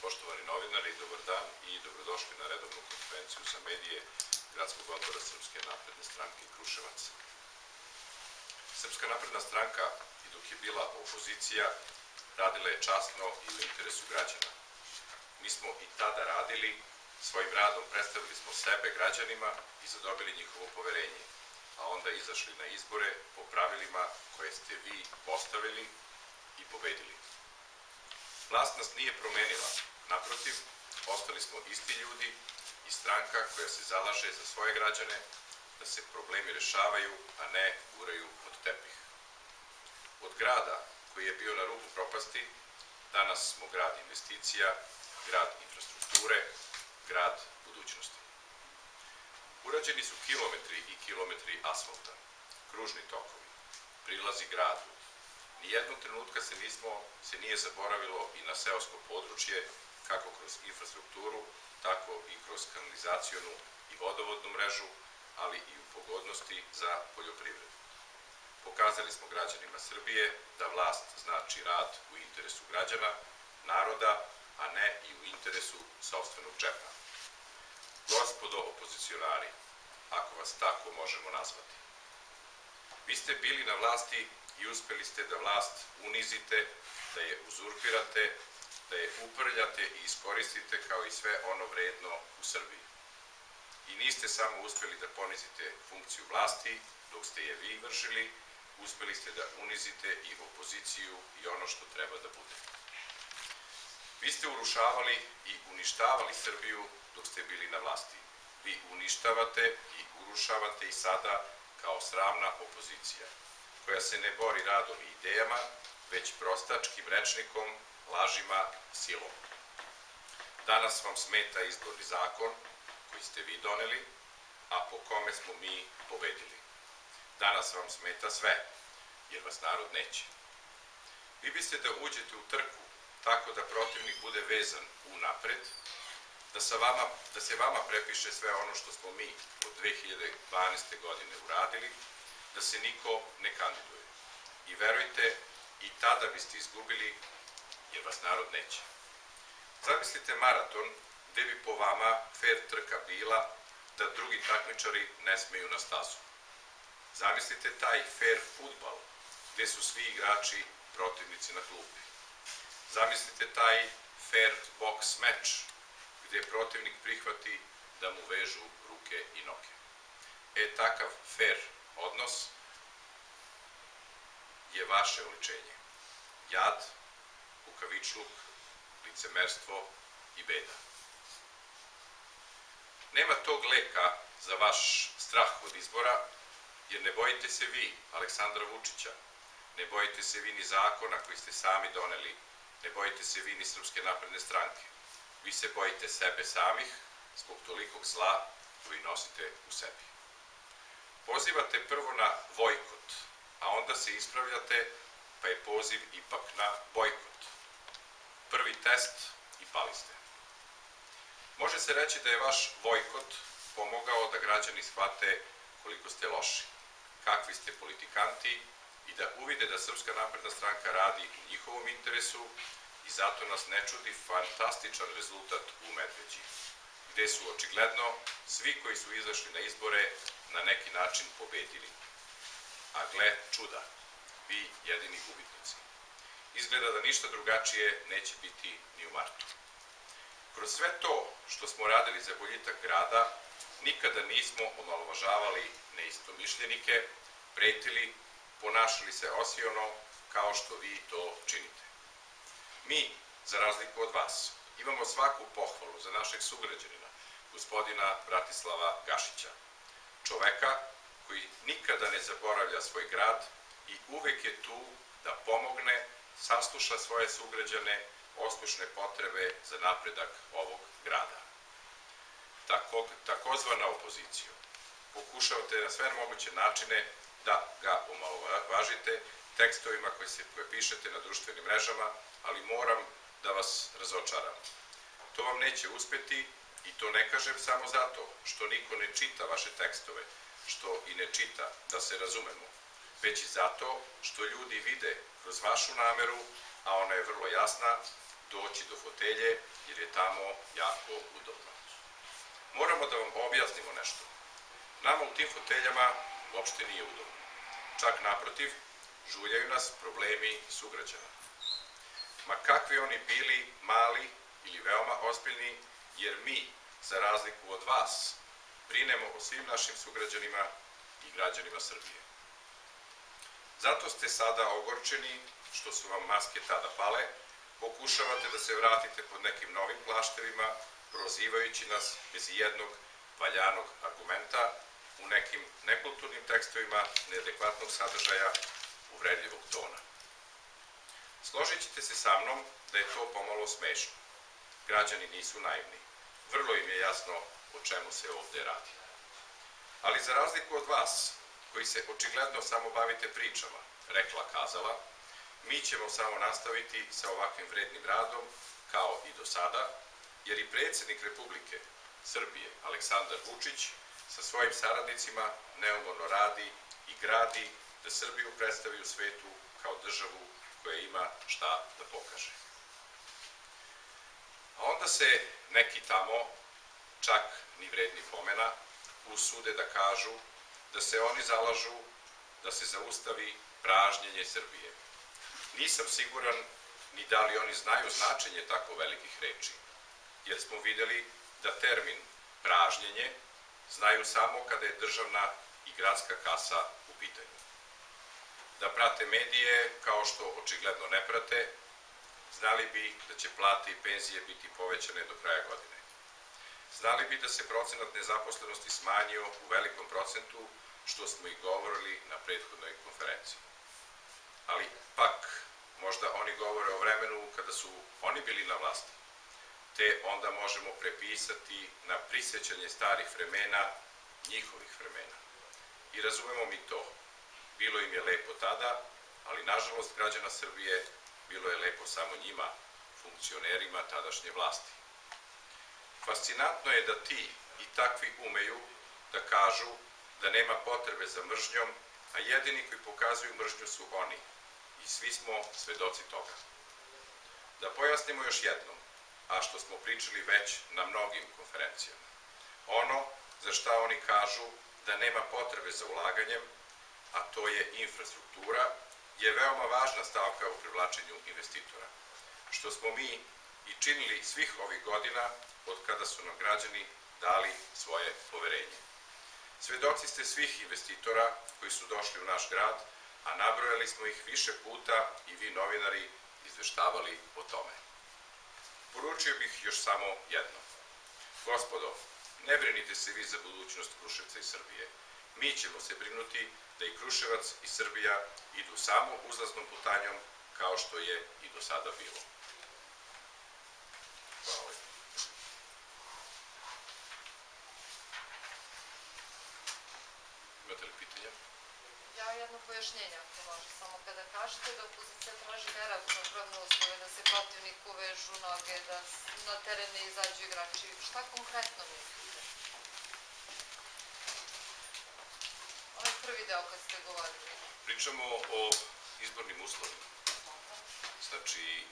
Poštovani novinari, dobar dan i dobrodošli na redovnu konferenciju za medije Gradskog odbora Srpske napredne stranke Kruševac. Srpska napredna stranka, i dok je bila opozicija, radila je časno i u interesu građana. Mi smo i tada radili, svojim radom predstavili smo sebe građanima i zadobili njihovo poverenje, a onda izašli na izbore po pravilima koje ste vi postavili i pobedili. Vlast nas nije promenila, naprotiv, ostali smo isti ljudi i stranka koja se zalaže za svoje građane, da se problemi rešavaju, a ne guraju pod tepih. Od grada koji je bio na rubu propasti, danas smo grad investicija, grad infrastrukture, grad budućnosti. Urađeni su kilometri i kilometri asfalta, kružni tokovi, prilazi gradu. Nijednog trenutka se nije zaboravilo i na seosko područje, kako kroz infrastrukturu, tako i kroz kanalizacionu i vodovodnu mrežu, ali i u pogodnosti za poljoprivredu. Pokazali smo građanima Srbije da vlast znači rad u interesu građana, naroda, a ne i u interesu sopstvenog džepa. Gospodo opozicionari, ako vas tako možemo nazvati. Vi ste bili na vlasti i uspeli ste da vlast unizite, da je uzurpirate, da je uprljate i iskoristite kao i sve ono vredno u Srbiji. I niste samo uspeli da ponizite funkciju vlasti, dok ste je vi vršili, uspeli ste da unizite i opoziciju i ono što treba da bude. Vi ste urušavali i uništavali Srbiju dok ste bili na vlasti. Vi uništavate i urušavate i sada kao sramna opozicija, koja se ne bori radom i idejama, već prostačkim rečnikom, lažima, silom. Danas vam smeta izborni zakon koji ste vi doneli, a po kome smo mi pobedili. Danas vam smeta sve, jer vas narod neće. Vi biste da uđete u trku tako da protivnik bude vezan unapred, da se vama prepiše sve ono što smo mi od 2012. godine uradili, da se niko ne kandiduje. I verujte, i tada biste izgubili, jer vas narod neće. Zamislite maraton gde bi po vama fair trka bila da drugi takmičari ne smeju na stazu. Zamislite taj fair fudbal gde su svi igrači protivnici na klupi. Zamislite taj fair boks meč gde protivnik prihvati da mu vežu ruke i noge. Takav fair odnos je vaše oličenje. Jad, kukavičluk, licemerstvo i beda. Nema tog leka za vaš strah od izbora, jer ne bojite se vi Aleksandra Vučića, ne bojite se vi ni zakona koji ste sami doneli, ne bojite se vi ni Srpske napredne stranke. Vi se bojite sebe samih zbog tolikog zla koji nosite u sebi. Pozivate prvo na bojkot, a onda se ispravljate, pa je poziv ipak na bojkot. Prvi test i pali ste. Može se reći da je vaš bojkot pomogao da građani shvate koliko ste loši, kakvi ste politikanti i da uvide da Srpska napredna stranka radi u njihovom interesu i zato nas ne čudi fantastičan rezultat u Medveđi, gde su očigledno svi koji su izašli na izbore na neki način pobedili. A gle čuda, vi jedini gubitnici. Izgleda da ništa drugačije neće biti ni u martu. Kroz sve to što smo radili za boljitak grada, nikada nismo omalovažavali neistomišljenike, pretili, ponašali se osiono kao što vi to činite. Mi, za razliku od vas, imamo svaku pohvalu za našeg sugrađanina, gospodina Bratislava Gašića, čoveka koji nikada ne zaboravlja svoj grad i uvek je tu da pomogne, sasluša svoje sugrađane, oslušne potrebe za napredak ovog grada. Takozvana opozicija. Pokušavate na sve moguće načine da ga omalovažite tekstovima koje pišete na društvenim mrežama, ali moram da vas razočaram. To vam neće uspeti i to ne kažem samo zato što niko ne čita vaše tekstove, što i ne čita, da se razumemo, već i zato što ljudi vide kroz vašu nameru, a ona je vrlo jasna, doći do fotelje jer je tamo jako udobno. Moramo da vam objasnimo nešto. Nama u tim foteljama uopšte nije udobno. Čak naprotiv, žuljaju nas problemi sugrađana. Ma kakvi oni bili mali ili veoma ozbiljni, jer mi, za razliku od vas, brinemo o svim našim sugrađanima i građanima Srbije. Zato ste sada ogorčeni što su vam maske tada pale, pokušavate da se vratite pod nekim novim plaštevima, prozivajući nas bez jednog valjanog argumenta u nekim nekulturnim tekstovima neadekvatnog sadržaja, uvredljivog tona. Složit ćete se sa mnom da je to pomalo smešno. Građani nisu naivni. Vrlo im je jasno o čemu se ovde radi. Ali za razliku od vas, koji se očigledno samo bavite pričama, rekla kazala, mi ćemo samo nastaviti sa ovakvim vrednim radom, kao i do sada, jer i predsjednik Republike Srbije, Aleksandar Vučić, sa svojim saradnicima neumorno radi i gradi da Srbiju predstavi u svetu kao državu koja ima šta da pokaže. A onda se neki tamo, čak ni vredni pomena, usude da kažu da se oni zalažu da se zaustavi pražnjenje Srbije. Nisam siguran ni da li oni znaju značenje tako velikih reči, jer smo videli da termin pražnjenje znaju samo kada je državna i gradska kasa u pitanju. Da prate medije, kao što očigledno ne prate, znali bi da će plate i penzije biti povećane do kraja godine. Znali bi da se procenat nezaposlenosti smanjio u velikom procentu, što smo i govorili na prethodnoj konferenciji. Ali pak, možda oni govore o vremenu kada su oni bili na vlasti, te onda možemo prepisati na prisjećanje starih vremena, njihovih vremena. I razumemo mi to. Bilo im je lepo tada, ali nažalost građana Srbije bilo je lepo samo njima, funkcionerima tadašnje vlasti. Fascinantno je da ti i takvi umeju da kažu da nema potrebe za mržnjom, a jedini koji pokazuju mržnju su oni. I svi smo svedoci toga. Da pojasnimo još jednom, a što smo pričali već na mnogim konferencijama. Ono za šta oni kažu da nema potrebe za ulaganjem, a to je infrastruktura, je veoma važna stavka u privlačenju investitora, što smo mi i činili svih ovih godina od kada su nam građani dali svoje poverenje. Svedoci ste svih investitora koji su došli u naš grad, a nabrojali smo ih više puta i vi novinari izveštavali o tome. Poručio bih još samo jedno. Gospodo, ne brinite se vi za budućnost Kruševca i Srbije. Mi ćemo se brinuti da i Kruševac i Srbija idu samo uzlaznom putanjom kao što je i do sada bilo. Hvala. Imate li pitanja? Ja jedno pojašnjenje, ako može, samo kada kažete da opozicija traži neravnopravne uslove, da se protivnik uvežu noge, da na teren ne izađu igrači, šta konkretno mislite? Ovaj prvi deo kad ste govorili. Pričamo o izbornim uslovima. Znači,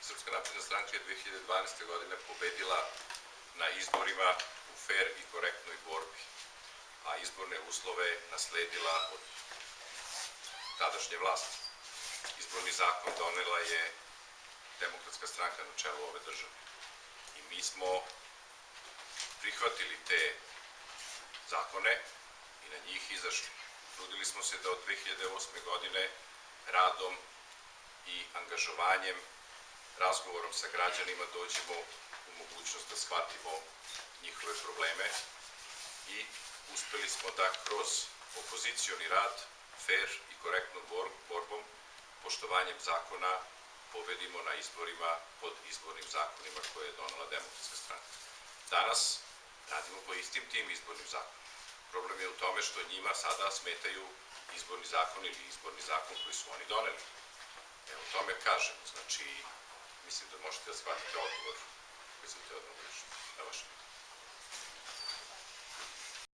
Srpska napredna stranka je 2012. godine pobedila na izborima u fer i korektnoj borbi, a izborne uslove nasledila od tadašnje vlasti. Izborni zakon donela je Demokratska stranka na čelu ove države. I mi smo prihvatili te zakone i na njih izašli. Trudili smo se da od 2008. godine radom i angažovanjem, razgovorom sa građanima dođemo u mogućnost da shvatimo njihove probleme i uspeli smo da kroz opozicioni rad, fer i korektnom borbom, poštovanjem zakona, pobedimo na izborima pod izbornim zakonima koje je donela Demokratska stranka. Danas radimo po istim tim izbornim zakonima. Problem je u tome što njima sada smetaju izborni zakon ili izborni zakon koji su oni doneli. Evo, o tome kažem. Znači, mislim da možete da shvatite odgovor koji sam te odmah na vaše pitanje.